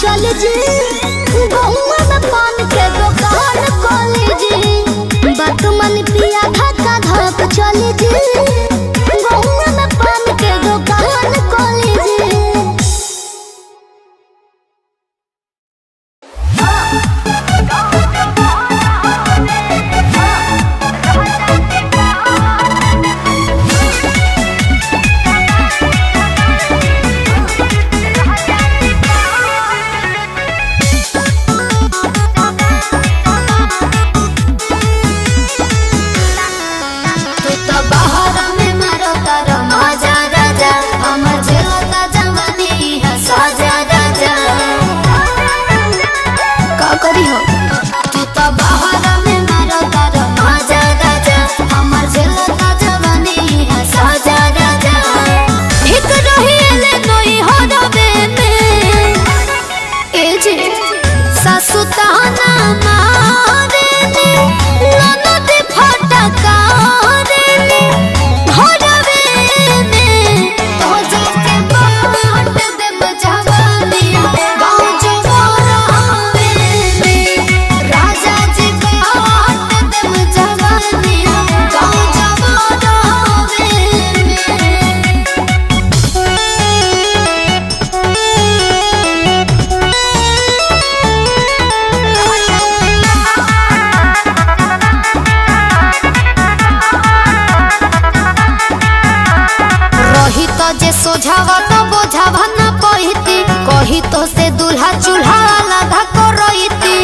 चल जी गौवा में पान के दुकान खोल जी बात मन पिया धक्का धक चल जी गौवा में पान के दुकान खोल जी। सोझावा तो बोझावा न पहिती कही तो से दूल्हा चूल्हा लगा को रोईती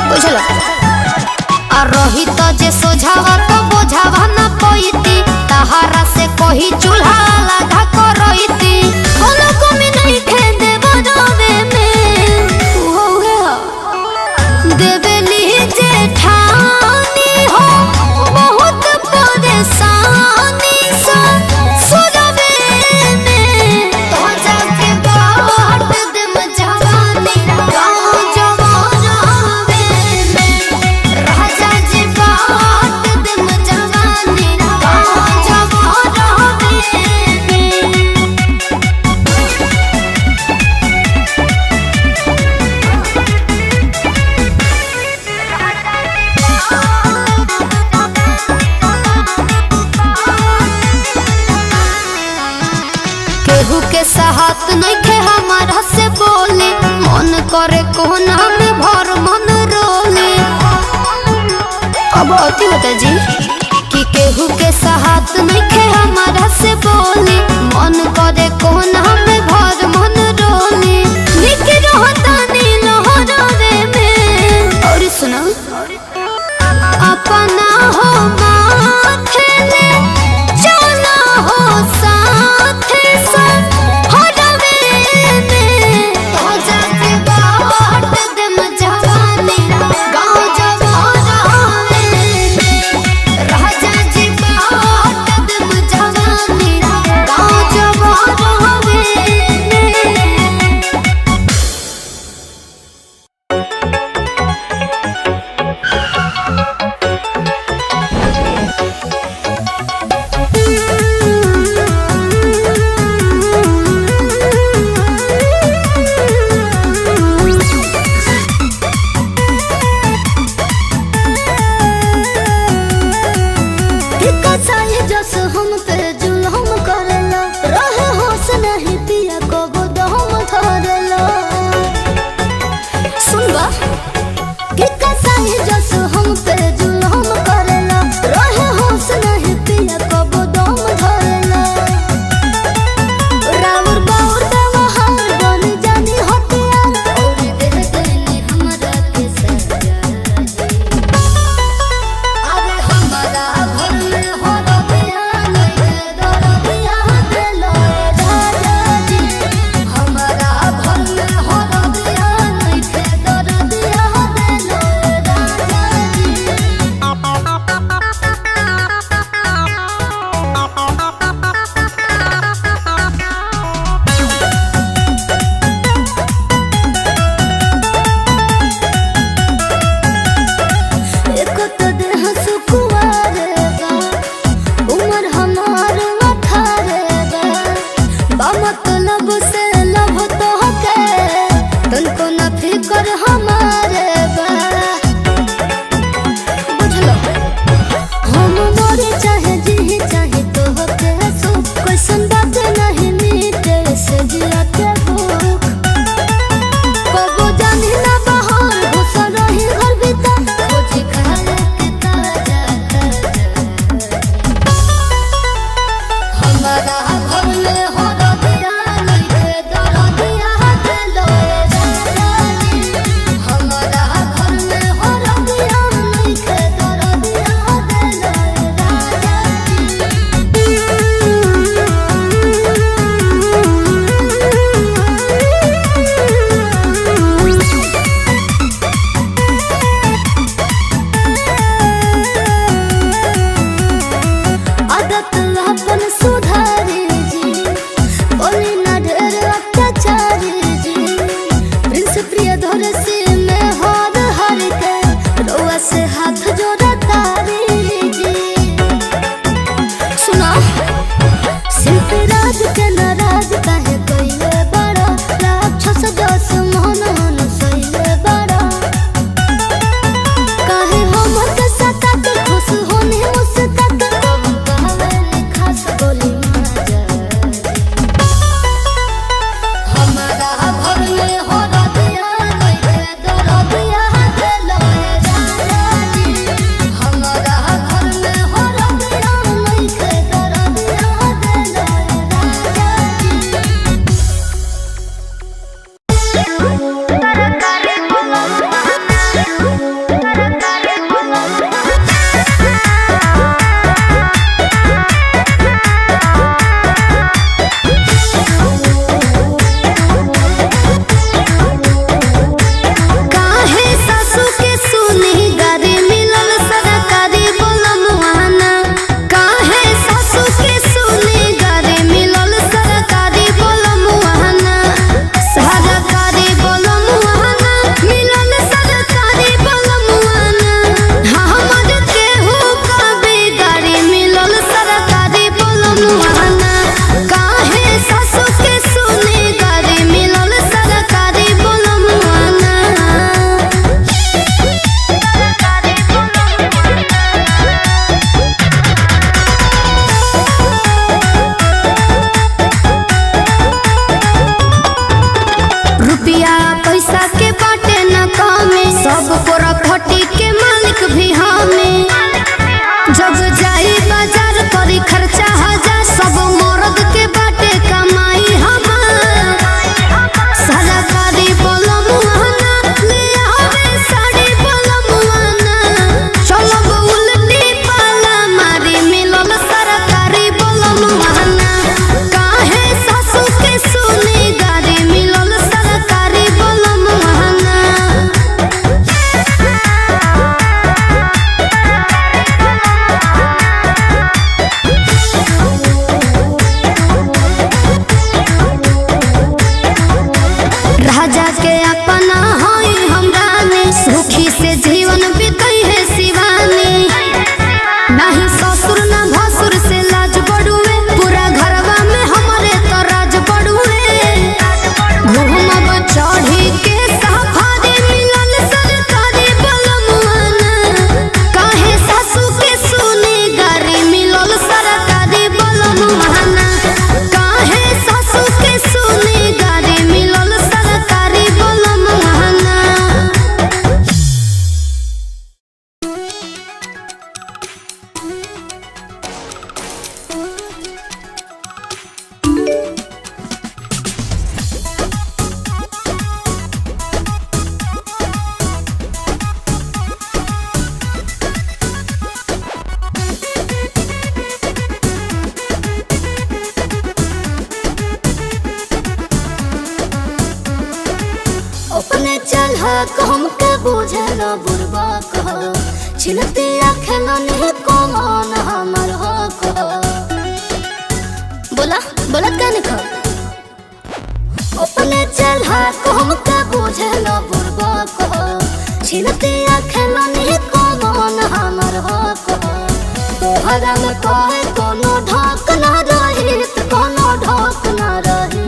बुझला और रही तो जे सोझावा तो बोझावा न पहिती तहारा से कही चूल्हा लगा को रोईती बोलो को में नहीं खे देबो जावे में हो देवली जेठानी हो बहुत परेशानी सा हाथ नहीं खे हमारा से बोले मन करे कोना में भर मन रोले अब अति होता जी कि केहू के साथ नहीं खे हमारा से बोले मन करे कोना में भर मन रोले निक रहता नील हरे में और सुना अपना हो माथे ले चला हो साथे साथ प्रॉपर्टी के मालिक भी हमें। जब जाई बाजार करी खर्चा हजार, सब मर्द के बाटे कमाई हमार। सरकारी बलमुआना ले आवे साड़ी बलमुआना, चलब उल्टी पाला मारी मिलल सरकारी बलमुआना। काहे सासू के सुनी गारी मिलल सरकारी बलमुआना। राजा के अपना होई हमरा ने, सुखी से जीवन बीतई है शिवानी। नहीं ससुर ना भसुर से लाज बड़ुए, पूरा घरवा में हमरे तो राज बड़ुए। घूमब चढ़ी के सफारी मिलल सरकारी बलमुआना। काहे सासू के सुनी गारी मिलल सरकारी बलमुआना। काहे सासू के सुनी गारी मिलल सरकारी बलमुआना। अपने चलहा हमके बुझे न बुरबा कह, छिनती खेलनी कौन हमर हो कह। बोला बोला क्या निखा। अपने चलहा हमके बुझे न बुरबा कह, छिनती खेलनी कौन हमर हो कह। तोहरा में कहे कोनो ढाक न रही, कोनो ढाक न रही।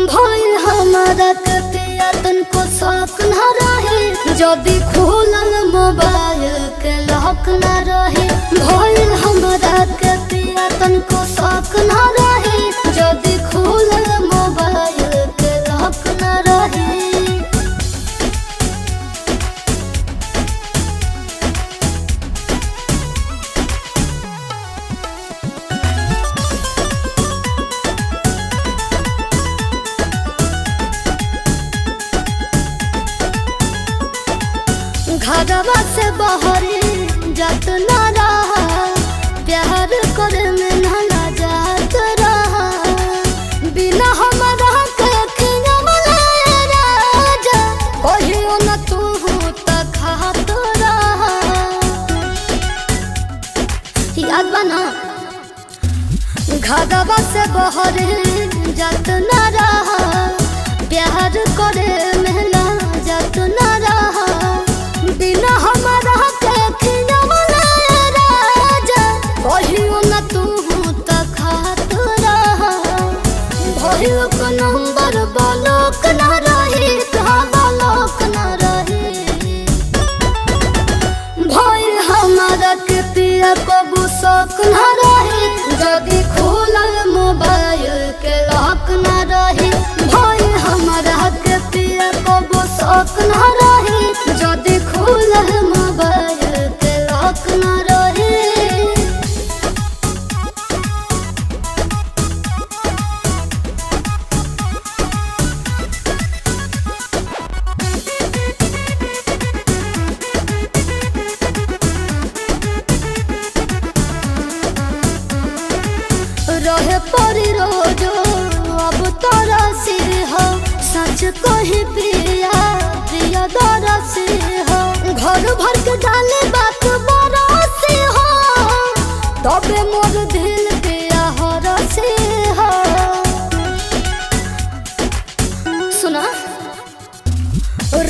भइल हमारा के पिया तनको शौक न रहे, जदि खोलल मोबाइल के लॉक न रहे। भइल हमारा के पिया तनको शौक न रहे, जदि खोलल मोबाइल के लॉक न रहे। घरवा से बहरी जात न रहा, प्यार करे में न जात रहा। बिना हमारा के खियवले राजा, कहियो न तू त खात रहा। याद बा ना। घरवा से बहरी जात न रहा, प्यार करे में न जात न रहा। बिना हमारा के खियवले राजा, कहियो न तू त खात रहा। भइल को नंबर ब्लॉक न रही, ब्लॉक न रही। भइल हमारा के पिया कबू शौक न रही, जदि खोलल मोबाइल के लॉक न रही। भइल हमारा के पिया कबू शौक न रही, जदि खोलल मोबाइल के लॉक न रही। रहे परी रोजो अब तोरा से हो, सच कही पिया प्रिया दरा से हो। घर भर के डाले बात बड़ा से हो, तबे मोर दिल पिया हर से हो। सुना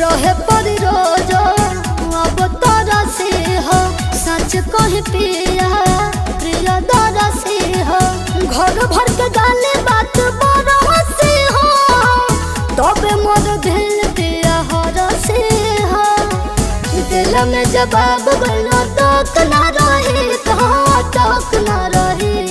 रहे परी रोजो अब तोरा से हो, सच कही पिया प्रिया दरा से हो। घर भर के डाले बात बड़ा से हो, तबे मोर दिल पिया हर से हो। दिल में जवाब गलो तक न रहे, कहाँ तक न रहे।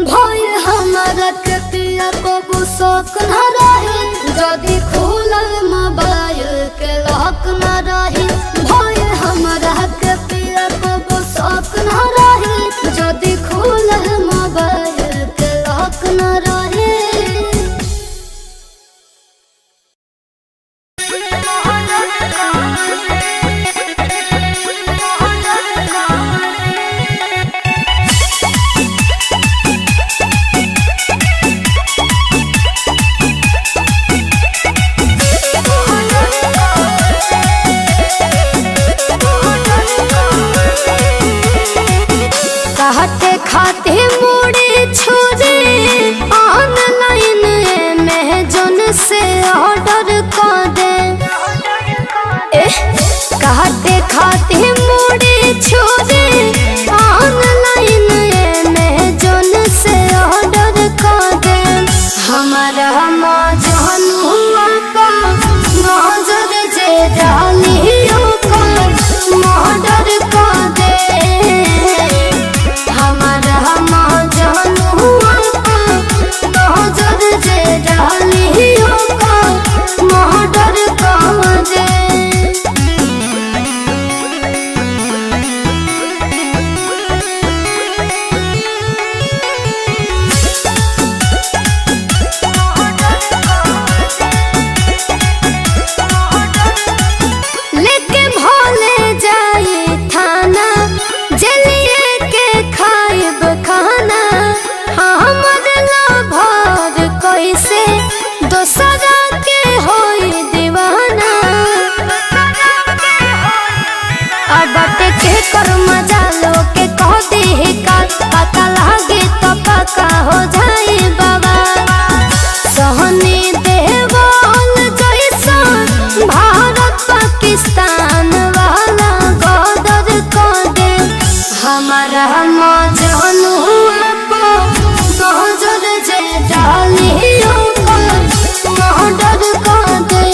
भइल हमारा के पिया को शौक न रहे, जदि खुलल मोबाइल के लॉक न रही भय हमरा के पिया को शौक न रही जदि खुलल मोबाइल के लॉक न रही। कहते खाते मुड़ी छुरी ऑनलाइन अमेज़न से ऑर्डर कर दे। कहते खाते मुड़ी छुरी ऑनलाइन अमेज़न से ऑर्डर कर दे। हमारा मजनुआ का नजर जे डालियो का ऑर्डर कर दे। कर मजा लो के कह दे का पता लागे तो पक्का हो जाए बाबा। सहनी देवल जैसा भारत पाकिस्तान वाला गदर कर दे। हमारा मजनुआ को नजर जे डालियो ऑर्डर कर दे।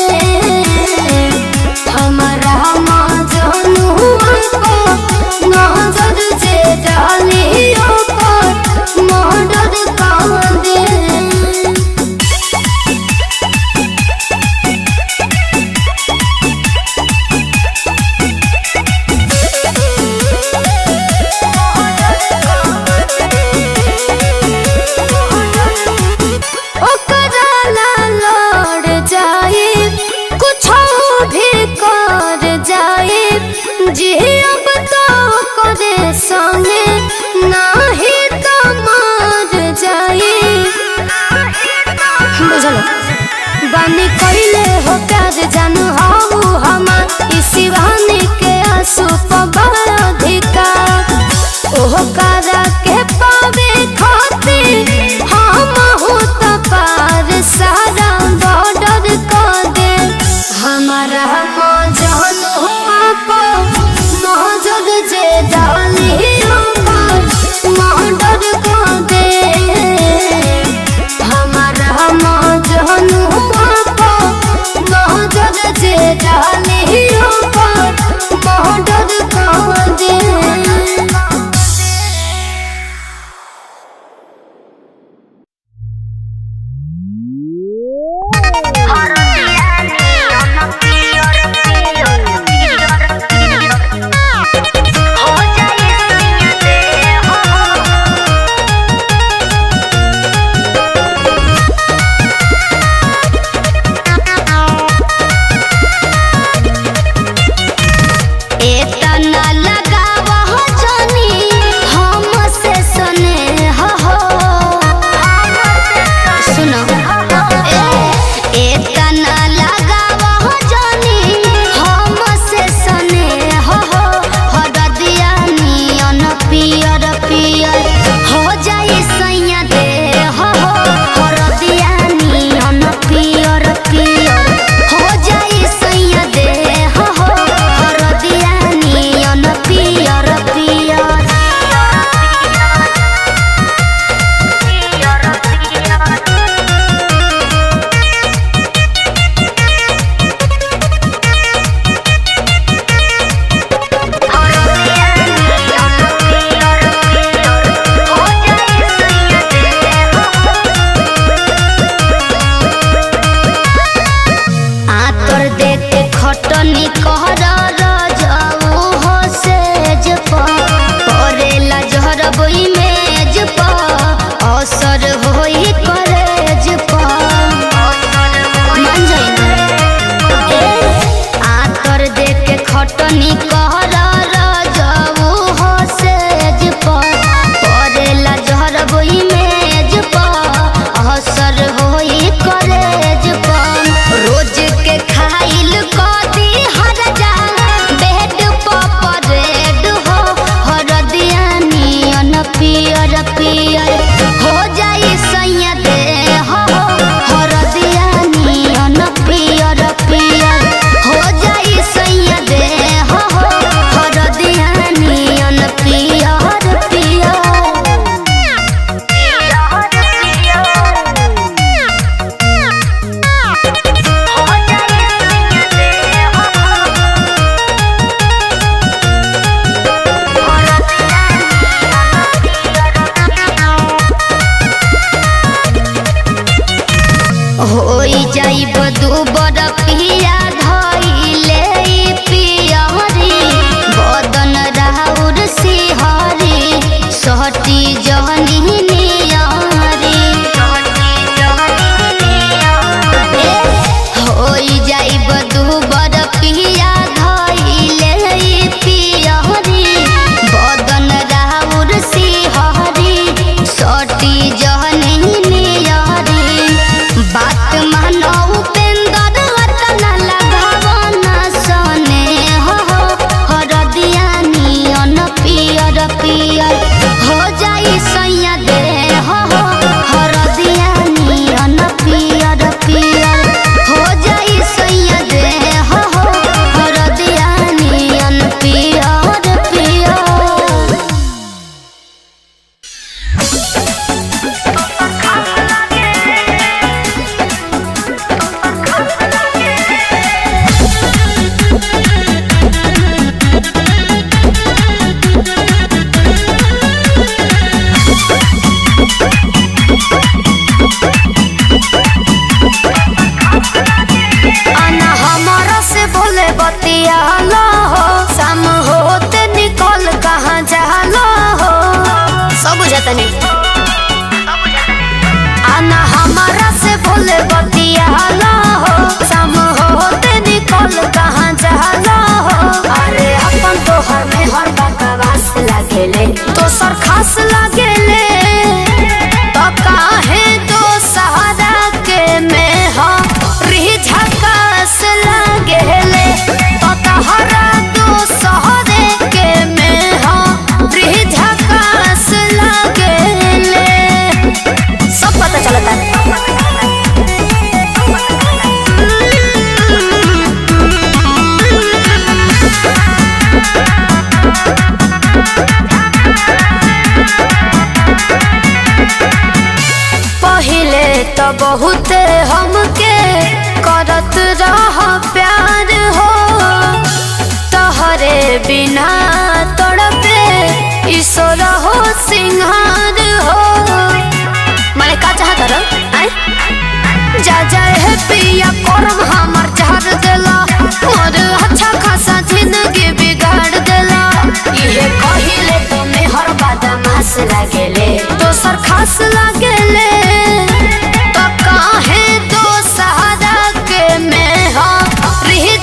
हमारा मजनुआ नजर जे डालियो ऑर्डर कर दे। जी अब तो करे संगे नाही तो मर जाए। बुझलो बानी कइले हो प्यार जानू हाउ हमार इसी बहाने के आंसू पर अधिकार ओह करा के पावे खातिर हम हो तो पार सारा बॉर्डर कर दे। हमारा मजनुआ को नजर जे डालियो ऑर्डर कर दे। हमारा मजनुआ को नजर जे डालियो ऑर्डर कर दे। होई जाइब दुबर पिया धइले पियरी बदन राउर सिहरी सहटी जहनी नियरी होई जाइब दुबर पिया धइले पियरी बदन राउर सिहरी सहटी जहनी बात मानो उपेंद्र वतन लगावन सने हो हरदिया नियन पियर पियर हो जाई सैया दे हो हरदिया नियन पियर पियर हो जाई सैया दे हो हरदिया नियन पियर पियर। आना हमारा से बोले बतियाला हो शाम होते निकल कहाँ जाला हो सब बुझाता नहीं। आना हमारा से बोले बतियाला हो शाम होते निकल कहाँ जाला हो। अरे अपन तो हर में हर बकवास लागेले दोसर खास लागेले तो काहे दो सहारा के में हो झकास लागेले तो तहरा दो सहरे के में हो झकास लागेले सब पता चलता है। पहिले तो बहुत हमके करत रह प्यार हो तहरे बिना तड़पे ईश्वर हो सिंहार हो। मैंने का चाहता रहा जा जाए है पिया करम हमार चार देला और अच्छा खासा जिंदगी बिगाड़ देला। ये कहिले तो में हर बदमाश लागेले दोसर खास लागेले तो काहे दो सहारा के में हो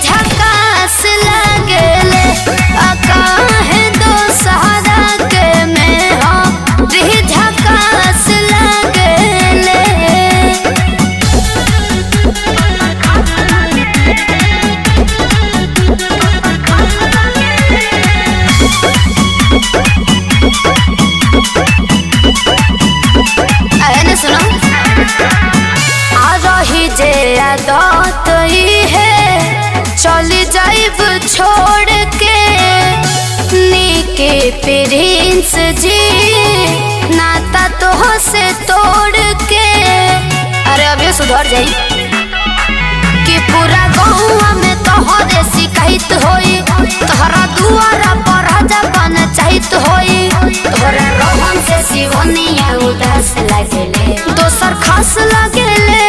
झकास लागेले काहे दो सहारा के में हो झकास लागेले। सुनो आ रही जे आदत है चली जाइब छोड़ के नीके प्रिंस जी नाता तो से तोड़ के। अरे अभी सुधर जाई कि पूरा गाँव में तोहरे शिकायत होई तोहरा दुआरा पर राजा पंचायत होई तोहरा रोहन से शिवनिया उदास लागेले दोसर खास लागेले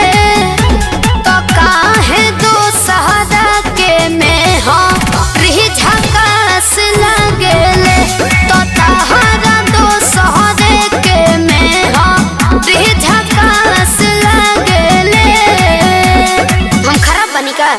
तो काहे दो सहारा के में हो झकास लागेले तो तहरा दो सहारे के में हो झकास लागेले। हम खराब बनी का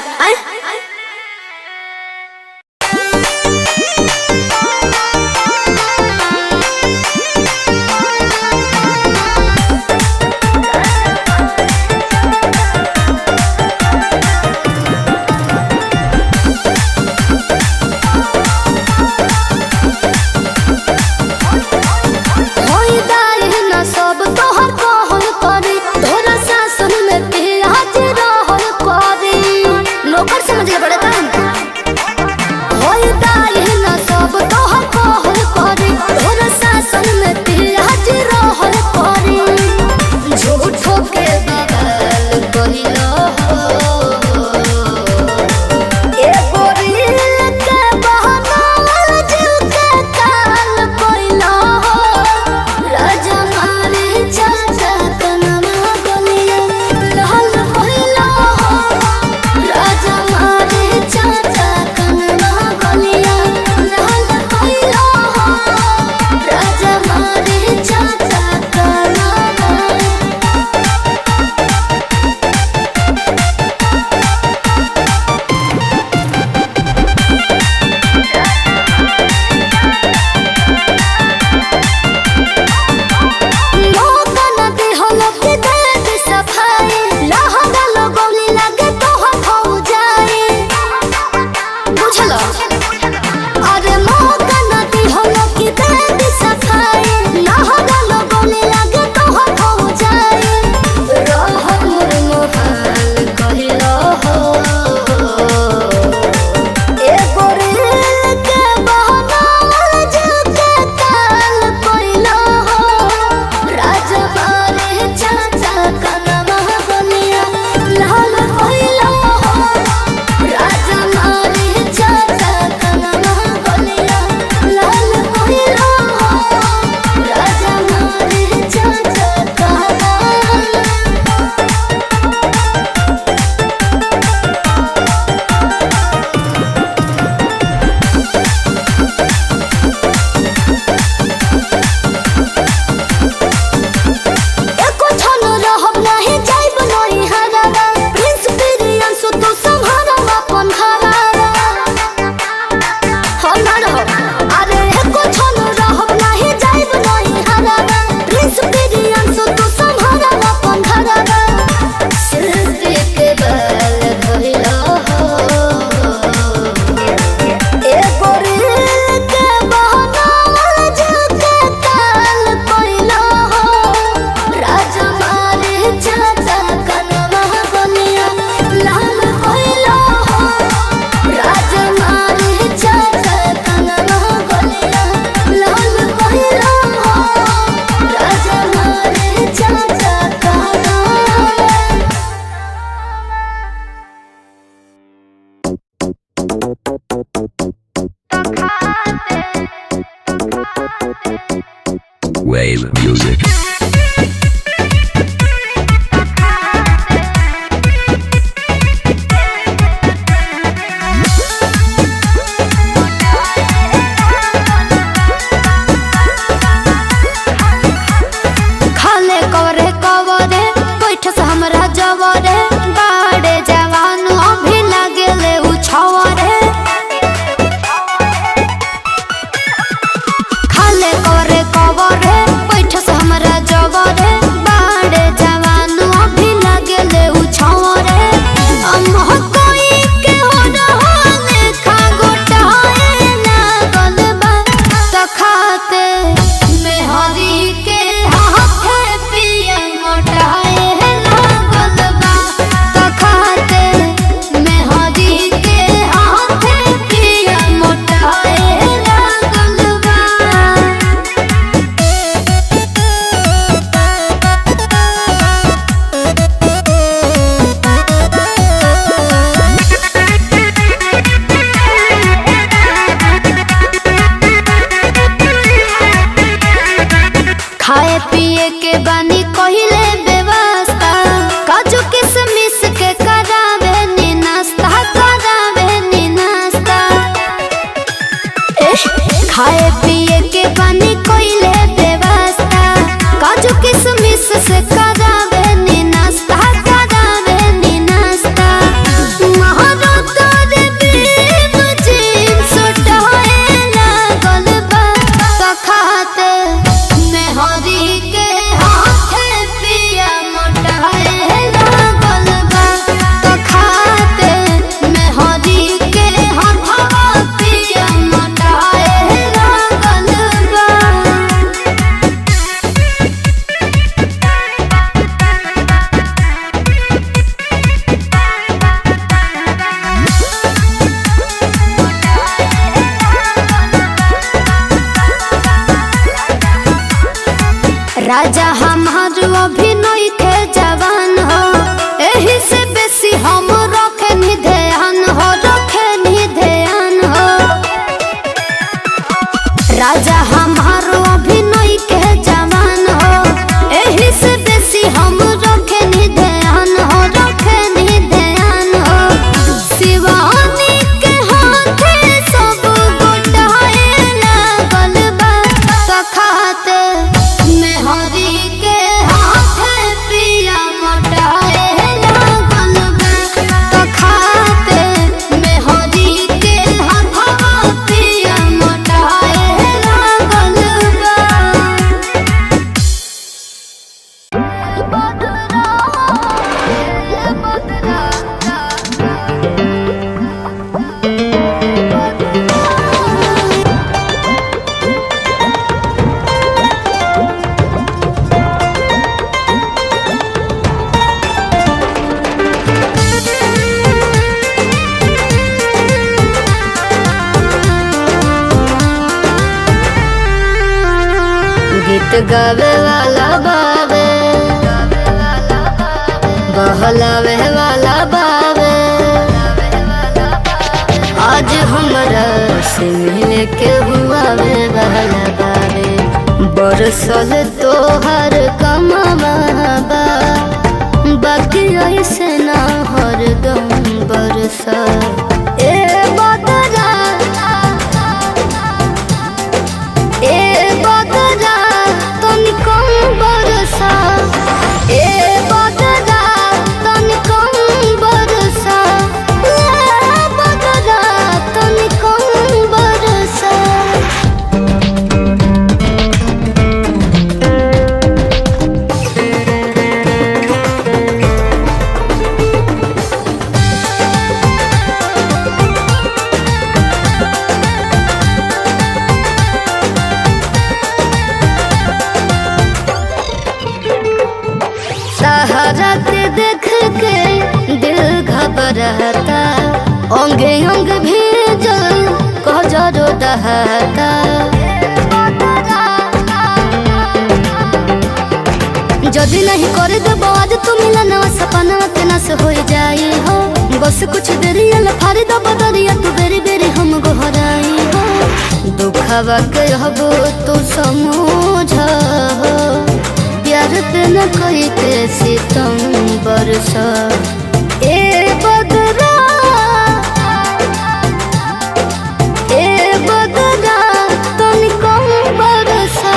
Wave Music. खाले कवरे कवरे बैठ से हमरा जवरे बाड़े जवान अभी लागेले उछवरे खाले कवरे कवरे बैठ से हमरा जवरे बाड़े जवान अभी लागेले उछवरे अम्मा कोई के हो रहले खा गोटाए लागल बा त खाते में हरी के हाथे पिया मोटाए लागल बा त खाते में हरी के हाथे पिया मोटाए लागल बा। खाए पिए के बानी कहिले व्यवस्था काजू किशमिश के करावे नी नाश्ता करावे नी नाश्ता खाए पिए के बानी कहिले व्यवस्था काजू किशमिश से करावे नी नाश्ता करावे नी नाश्ता महारो तोरे बीब जींस उठाए लागल बा त खाते में हरी के हाथे पिया मोटाए लागल बा त खाते में हरी के हाथवा पिया मोटाए लागल बा। राजा हमार अभिनय के जवान हो एही से बेसी हम रखे ध्यान हो रखे ध्यान हो राजा हमार अभिनय के जवान हो एही से बेसी हम रखे ध्यान हो रखे ध्यान हो शिवानी के हाथे सब गोटाए लागल बा त खाते में हरी के हाथे पिया मोटाए लागल बा त खाते में हरी के हाथवा पिया मोटाए लागल गीत गावे वाला बावे बहलावे वाला बावे आज हमरा से मिले के हुआवे वाला बावे बरसल तोहर कमावा बा बाकी ऐसे ना हरदम बरसा ए बदरा तनी कम बरसा ए बदरा तनी कम बरसा ए बदरा तनी कम बरसा। सहारा के देख के दिल घबराता अंगे अंग भीजल कजरो दहता जदि नहीं करे देबो आज तू मिलना सपना के नस हो जाई हो बस कुछ देरी फारी दबो दरिया तू बेरी बेरी हम गोहराई हो दुखवा के हबो तू समझ प्यार पे न कोई के सितम बरसा ए बदरा तनी कम बरसा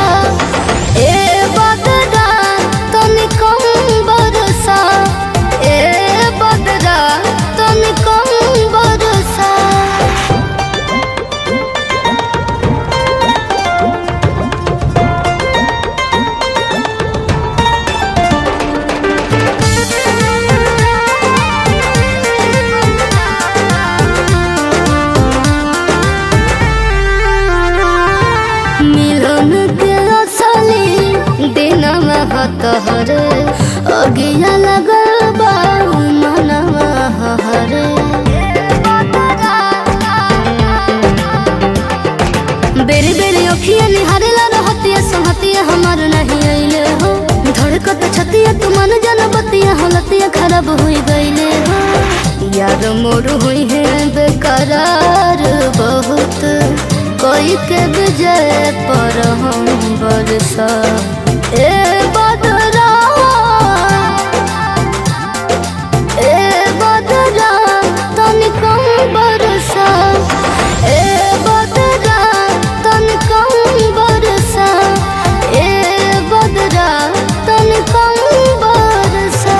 ए बदरा तनी कम बरसा ए बदरा तनी कम बरसा मिलन के असली दिन में हतहरे अगिया लगल बा मनवा हरे बेरी बेरी अखिया निहारेला रहतिया सहतिया हमार नहीं अइले हो धड़कत छतिया तू मन जनबतिया हलतिया खराब हुई गइले हो यार मोर हुई है बेकरार बहुत कोई के विजय पर हम बरसा ए बदरा तनी कम बरसा ए बदरा तनी कम बरसा ए बदरा तनी कम बरसा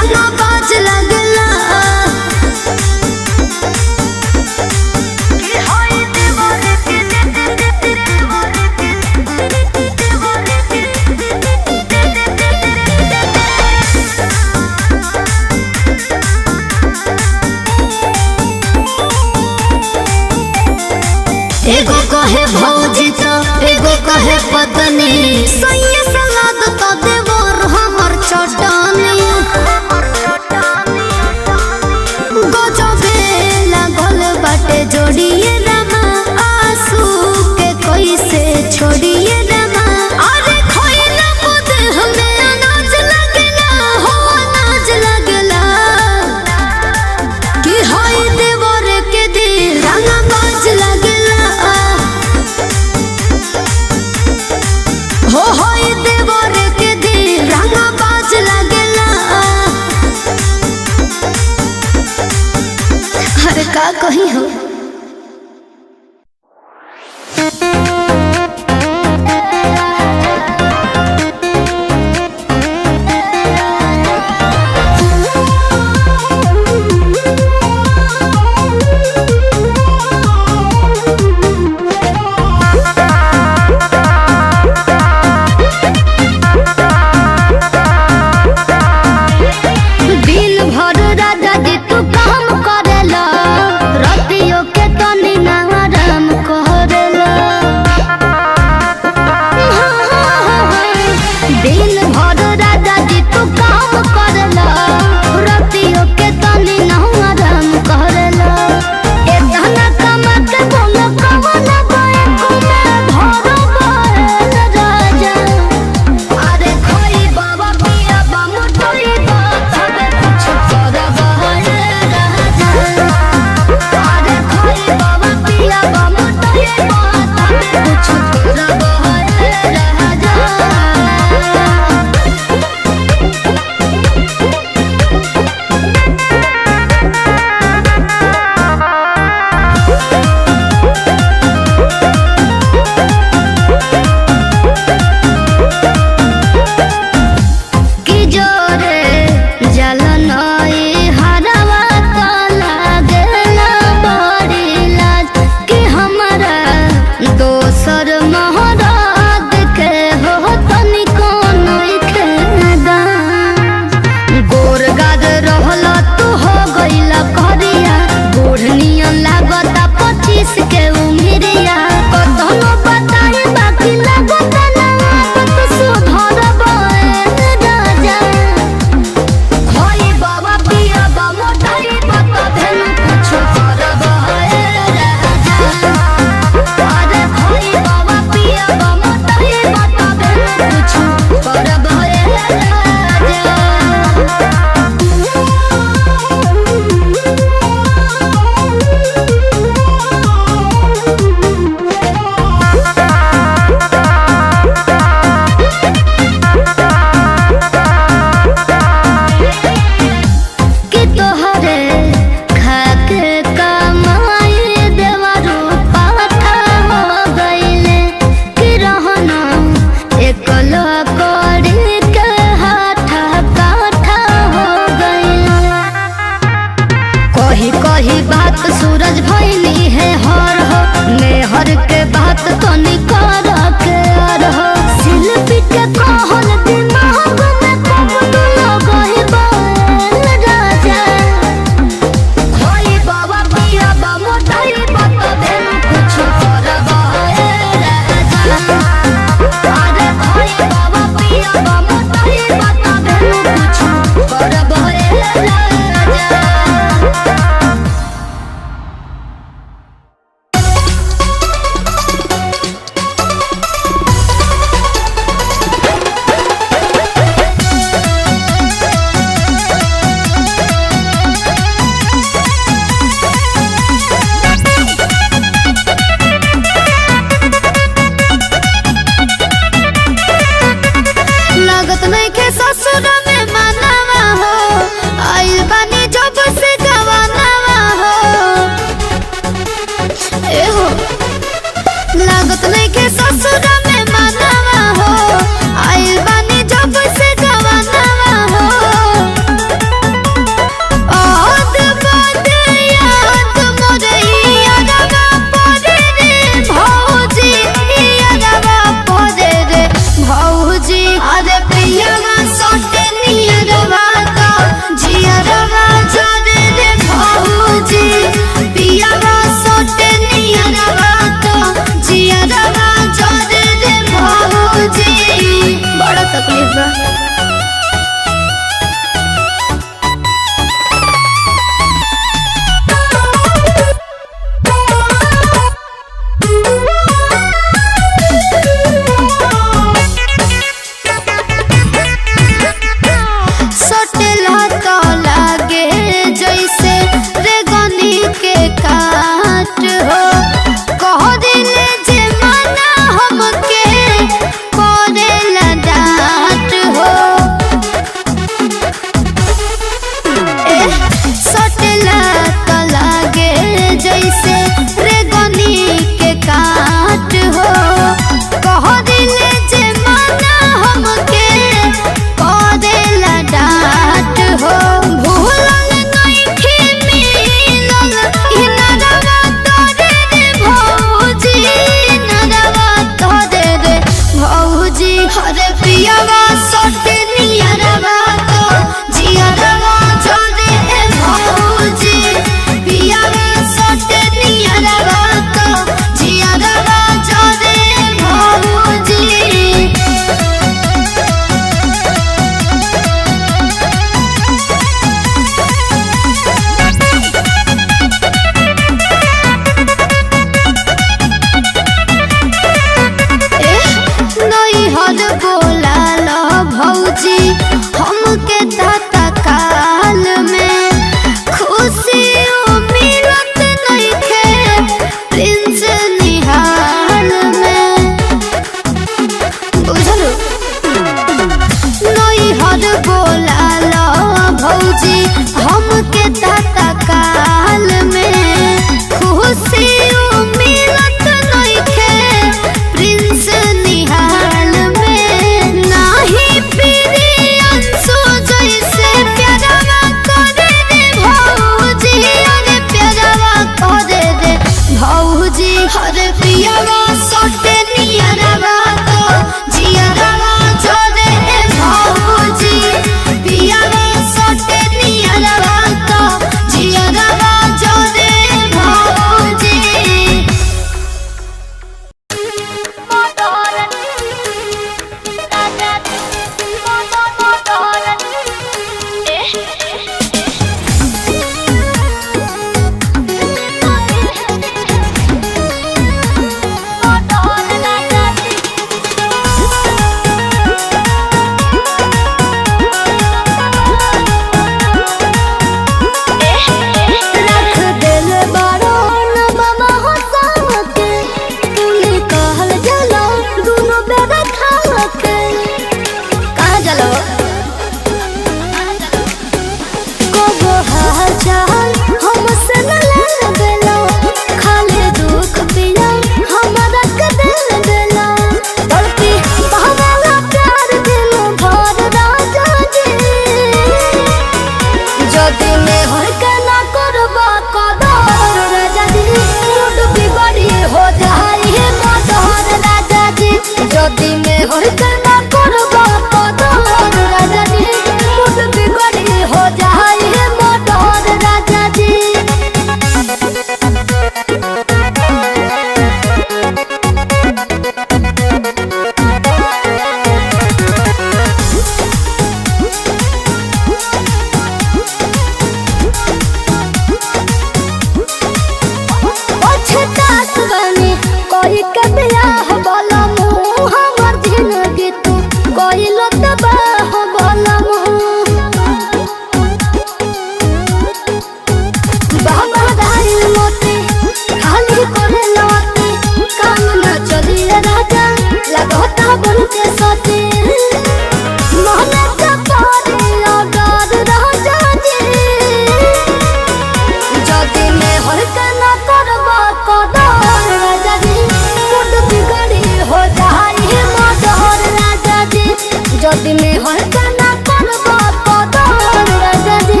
जदी में हर कना करबा कदर राजा जी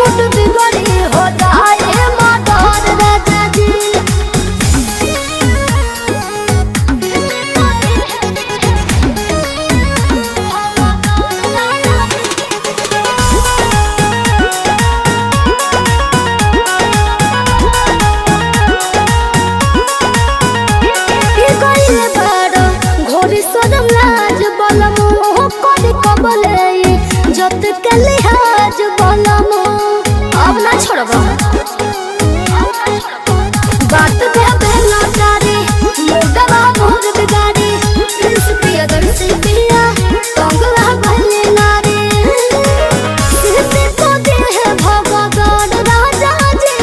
मुट बिगड़ी हो जाए मदर राजा जी। घोड़ी सदम लाज बलमो कदी कबले जत के लिहाज बलमो अब ना छोड़बो बात पे बेला तारी मुर्गा मोर बिगाड़ी प्रिंस पिया दर्शी पिया कंगला भले नारी सिरते को दे है भगवान राजा जी।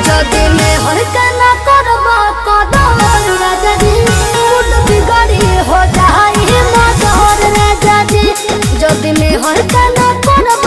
जदी में हर कना करबा कदर राजा जी मुट बिगड़ी हो जाए मदर राजा जी। जदी में हर कना करबा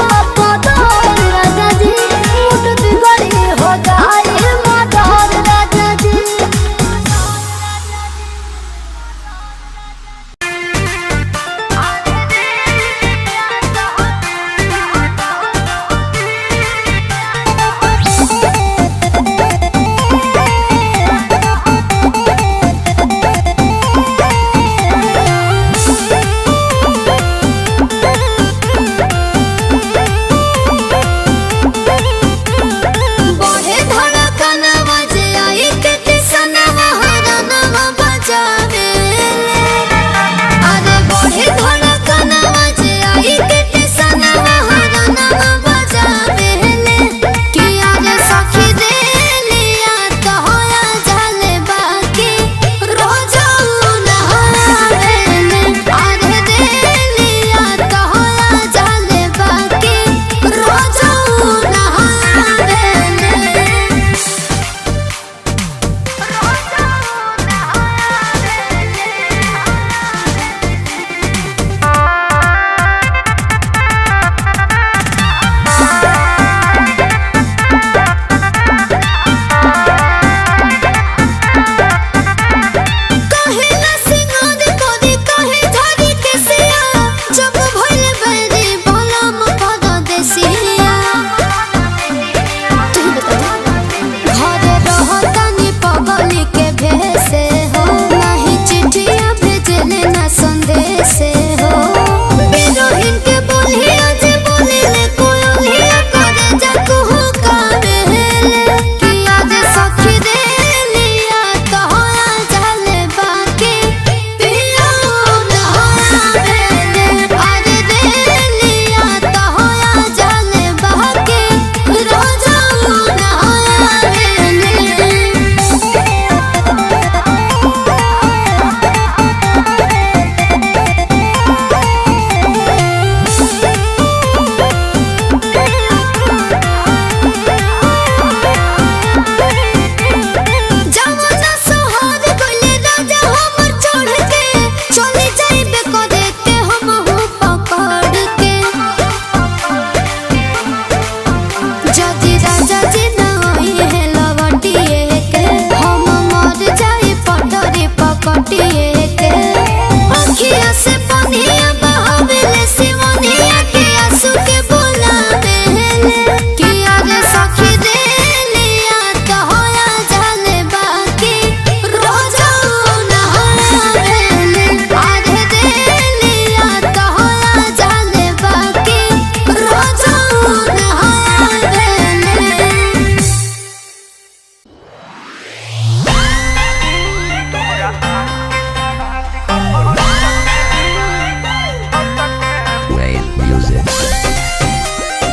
म्यूजिक।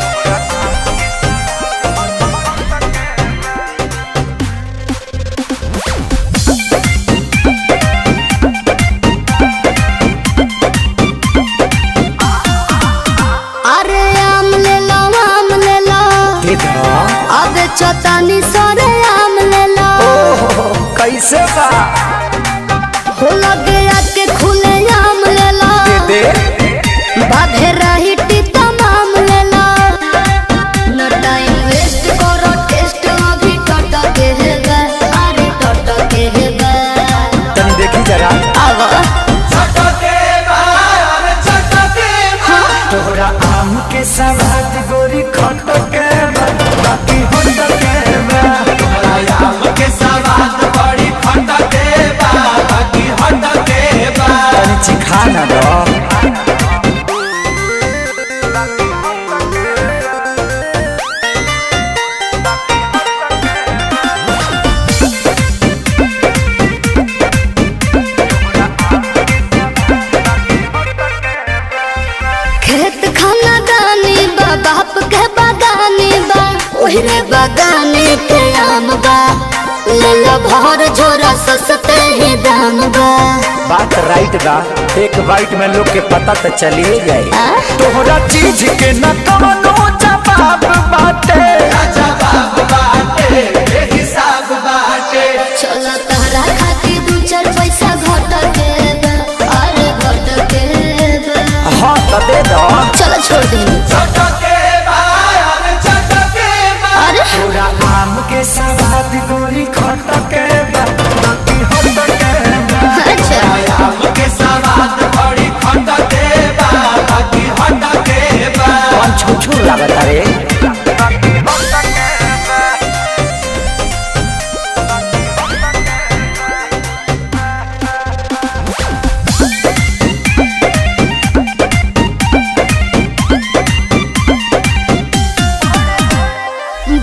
अरे आम ले लो अब चौतानी सरे आम ले लो। कैसे बा? हो लगे आके खुले आम ले लो। दे बाधे रही तमाम ले लो। न टाइम वेस्ट करो टेस्ट अभी टटके है गा। अरे टटके है गा। तनी देखी जरा। आवा तोहरा आम के सवाद गोरी खटके बा, बाकी हटके बा। तोहरा आम के सवाद बड़ी खटके बा, बाकी हटके बा। तनी चिखा ना दो। खेत खाना दानी बा बाप के बागानी बा। ओहरे बागाने के आम बा। ले लो भर झोरा सस्ते ही दाम बा। बात राइट बा, एक बाइट में लोग के पता तो चलिए जाए। आ? तोहरा चीज के न कवनो जवाब बाटे। जवाब बाटे, बेहिसाब बाटे। चलो तहरा खातिर दू चार पैसा घट के बा। अरे घट के बा। हाँ तो दे दो। चलो छोड़ दे। चटके बा, अरे चटके बा। अरे तोरा आम के सवाद गोरी खटके बा, बाकी हटके बा। अच्छा आम के सवाद बड़ी खटके बा, बाकी हटके बा। कौन छुछू लागत रे?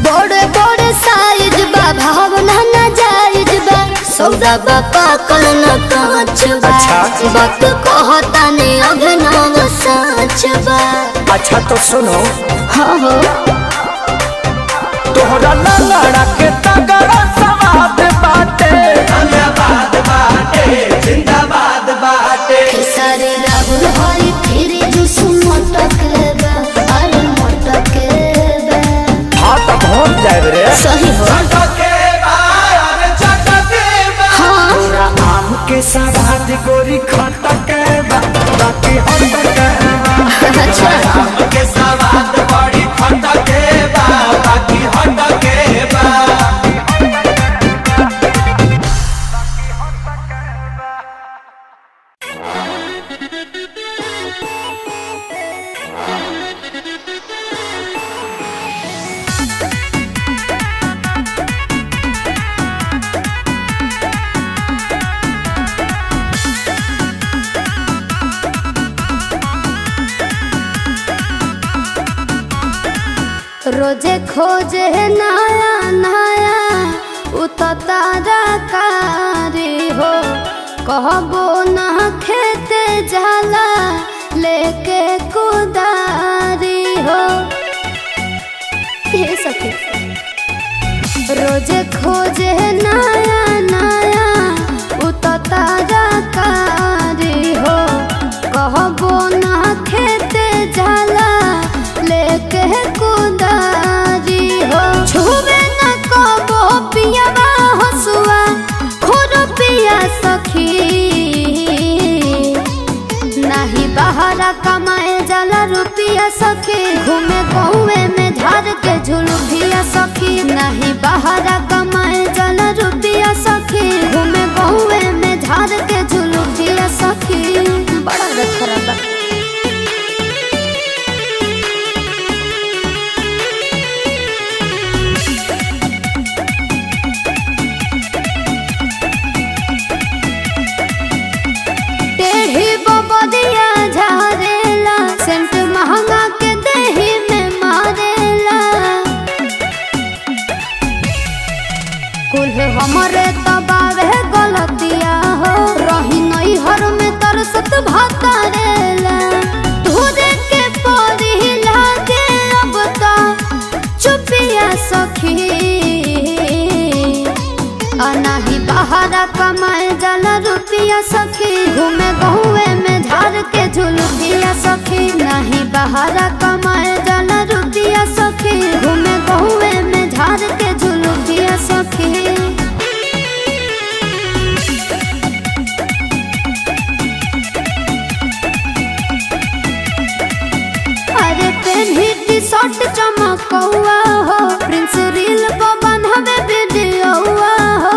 बड़े बड़े साइज बा भावना ना जायज बा। सौदा बा पाकल न कांच बा। अच्छा। बात कहता ने अभिनव सच बा। अच्छा तो सुनो, हाँ हो तोहरा लड़ा के तगड़ा सवाद बाटे। धन्यवाद बाटे, जिंदाबाद बाटे। खेसारी राहुल हरी फिर जुस मोटक बा। अरे मोटक बा। हाँ तो पहुँच जाए रे। सही हो चटके बा, अरे चटके बा। हाँ तोरा आम के सवाद गोरी खटके बा, बाकी हटके बा। अच्छा आम के सवाद बड़ी खटके बा, बाकी हटके बा। रोजे खोजे नया नया उतारा कारी हो। कहबो ना खेते जाला लेके कुदारी हो। ये सखी रोजे खोजे नया नया उतारा कारी हो। कहबो ना खेते जाला लेके कुदारी हो। छुबे न कबो पियावा हसुआ खोरो पिया सखी। नाही बहारा कमाए जाला रुपिया सखी। घूमे कौए में झाड़ के झुलुभिया सखी। नाही बहारा कमाए जाला रुपिया सखी। घूमे कौए में झाड़ के झुलुभिया सखी। बड़ा खराब बा। टेढ़ी बबदिया झारेला सेंट महंगा के देही में मारेला। कुल हमरे तबावे गलतिया हो। रही रुपया सखी घूमे गहुए में झाड़ के झुलुकिया सखी नहीं बहारा कमाए जाला रुपया सखी घूमे गहुए में झाड़ के झुलुकिया सखी। अरे पेन्ही टी शर्ट चमकौआ हो प्रिंस रील को बनहबे वीडियोआ हो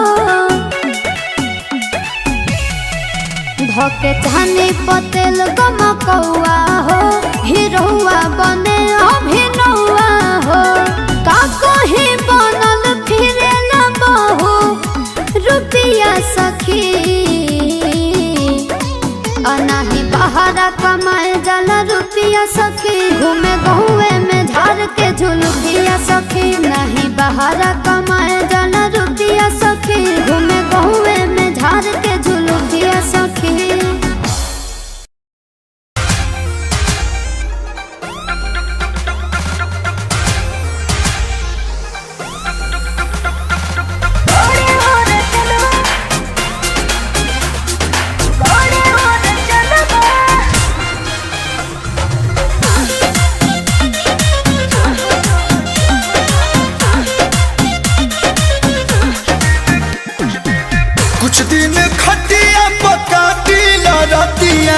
धोके चाहनी पतेल गमकौआ हो हीरोआ बने अभिनौआ हो का कहीं बनल फिरे न बहू रुपया सखी अनाही बहारा कमाए जाला रुपया सखी घूमे गहुए में झाड़ के झुलुकिया सखी नहीं बहारा कमाए जाला रुपया सखी घूमे गहुए में झाड़ के झुलुकिया सखी। कुछ दिन खटिया पका पीला रतिया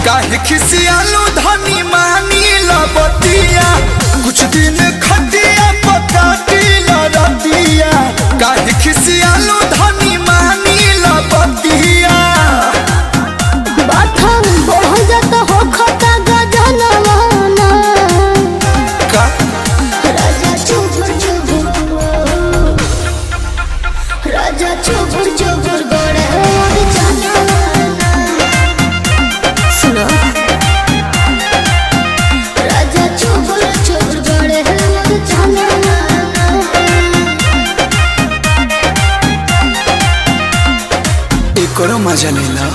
काहे खिसियालू धनी मानी लबतिया कुछ दिन खटिया पका पीला रतिया काहे खिसियालू धनी मानी लबतिया बात हम बहुत जाता हो खता गजनवाना का राजा चुबुर चुबुर राजा चुबुर चुबुर गोड़े और जानवाना सुनो राजा चुबुर चुबुर गोड़े और जानवाना एकरो मजा लेला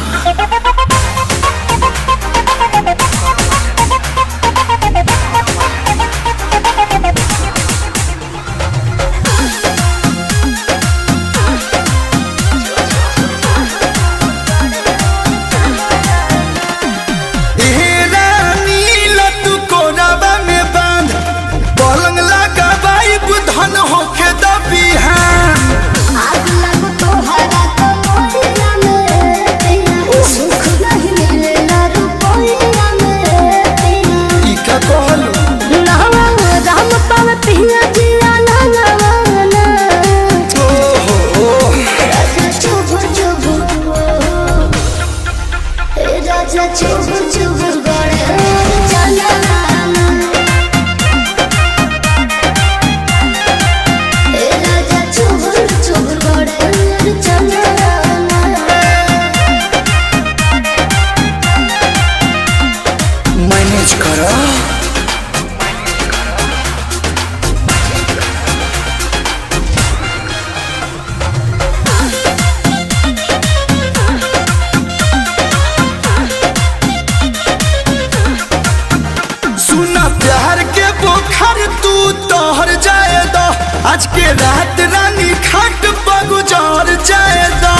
धन होके दबी है आग लगो तोहरा तो मोहिया में तेरा सुख नहीं मिलेला रुपया में तेरा ई का कहलू नहवा राम पाव पिया जिया नहवाना राजा चुबुर चुबुर ए राजा चुबुर चुबुर गड़े चलना मैनेज करो सुना प्यार के बुखार तू तोहर जाए दो आज के रात रानी खाट पर गुजार जाए दो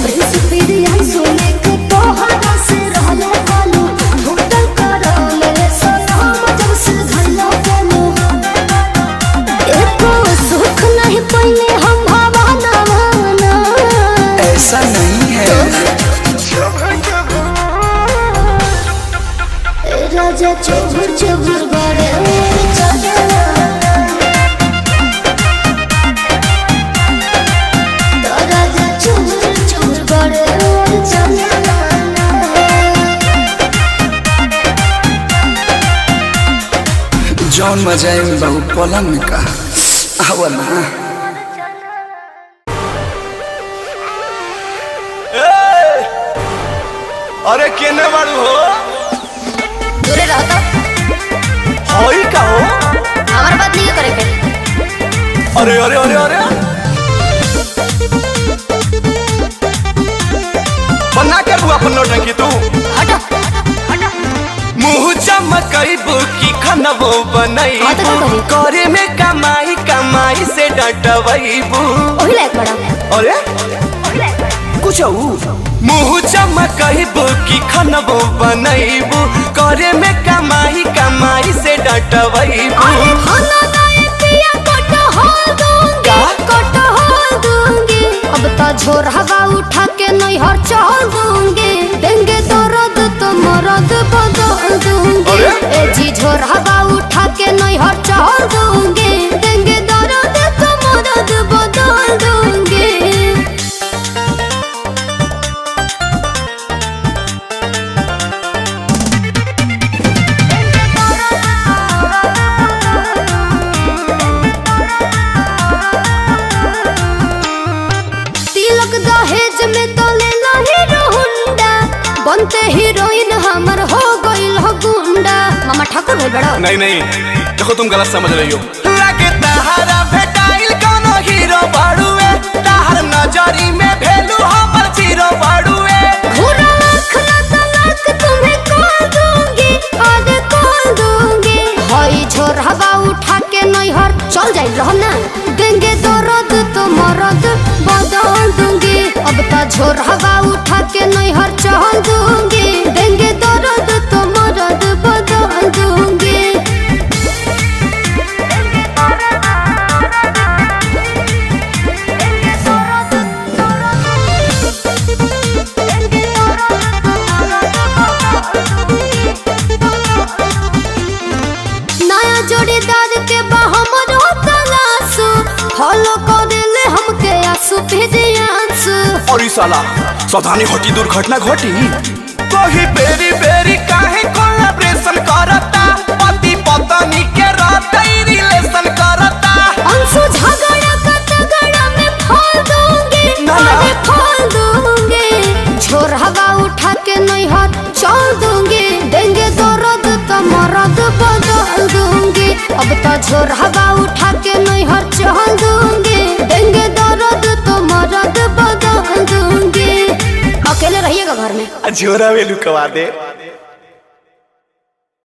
प्रिंस पिरिया सोने के तोहरा से रहले कालू होटल करो मेरे सलाम जब से धइलो कालू एको सुख नहीं पइले हम भावना भावना ऐसा नहीं है ए राजा चुबुर चुबुर गड़े चलना तो राजा चुबुर चुबुर गड़े चलना जौन मजा है बाबू पलंग में कहा आवला अरे केने बाड़ू हो दूरे रहो तो होई का हो हमार बात नहीं करे के अरे अरे अरे अरे बना के बुआ अपन नौटंकी तू हटो मुँह चमकैबू की खनबो बनैबू करे में कमाई कमाई से डटबैबू ओही लायक बड़ा अरे कुछ मुँह चमकबो कि खनबो बनैबो करे में कमाई कमाई से डटबैबो। अरे खाना दाए पिया कटहल दूंगी अब तो झोर हवा उठा के नैहर चल दूंगी देंगे दर्द तो मरद बदल दूंगी ए जी झोर हवा उठा के नैहर चल दूंगी देंगे दर्द तो मरद बदल दूंगी। दहेज में तो लेला हीरो हुंडा बनते हीरोइन हमर हो गइल हो गुंडा। मामा ठाकुर भाई बड़ा नहीं देखो तुम गलत समझ रही हो। लगे तहारा भेटाइल कोनो हीरो बाड़ुए तहार नजरी में भेलू हमर जीरो बाड़ुए। घूरा लाख ना तलाक तुम्हें कॉल दूंगी आज कॉल दूंगी हई झोर हवा उठा के नैहर चल जाइल रहो ना देंगे दर्द तो मरद बदल दूंगी अब तो झोर हवा उठा के नैहर चल दूंगी देंगे दर्द तो मरद बदल दूंगी। नया जोड़ीदार के हमर तलाशू फॉलो कर ले हमके आंसू भेजियांसू। और ई साला सावधानी घटी दुर्घटना घटी कोही बेरी बेरी काहे कोलैबोरेशन करता पति पत्नी के रहते रिलेशन करता। अंशु झगड़ा का तगड़ा में खोल दूंगी अरे खोल दूंगी झोर हवा उठा के नैहर चल दूंगी देंगे दर्द तो मरद बदल दूंगी अब तो झोर हवा उठा के नैहर चल दूंगी देंगे दर्द तो मरद बदल दूंगी। अकेले रहिएगा घर में झोरा वेलू कवा दे।